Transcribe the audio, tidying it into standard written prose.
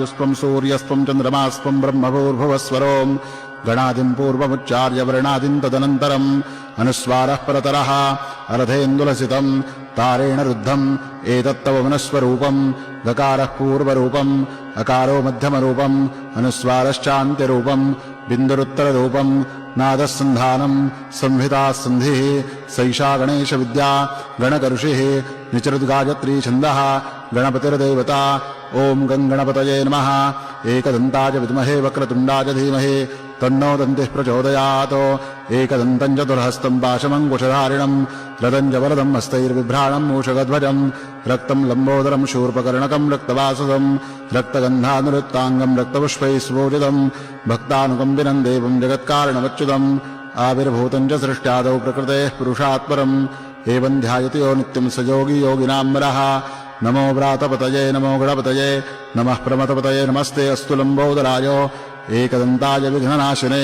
युष्पं सूर्यस्त्वं चन्द्रमास्त्वं ब्रह्मभूर्भुवस्वरों गणादिं पूर्वमुच्चार्य वर्णादिं तदनन्तरम् अनुस्वारः परतरः अर्धेन्दुलसितं तारेण रुद्धम् एतत्तव मनस्वरूपम् गकारः पूर्वरूपम् अकारो मध्यमरूपम् अनुस्वारश्चान्त्यरूपम् बिन्दुरुत्तररूपम् नादः सन्धानम् संहिता सन्धिः सैषा गणेशविद्या गणकऋषिः निचरुद्गायत्री छन्दः गणपतिर्देवता ॐ गणपतये नमः। एकदन्ताय विद्महे वक्रतुण्डाय धीमहि तन्नो दन्तिः प्रचोदयात्। एकदन्तं चतुर्हस्तं पाशमङ्कुशधारिणं रदं च वरदं हस्तैर्बिभ्राणं मूषकध्वजं रक्तं लम्बोदरं शूर्पकर्णकं रक्तवाससं रक्तगन्धानुरुक्ताङ्गं रक्तपुष्पैः सुपूजितं भक्तानुकम्पिनं देवं जगत्कारणमच्युतम् आविर्भूतं च सृष्ट्यादौ प्रकृतेः पुरुषात्परम् एवं ध्यायति यो नित्यं स योगी योगिनां वरः। नमो व्रातपतये नमो गणपतये नमः प्रमथपतये नमस्ते अस्तु लम्बोदराय एकदन्ताय विघ्ननाशिने।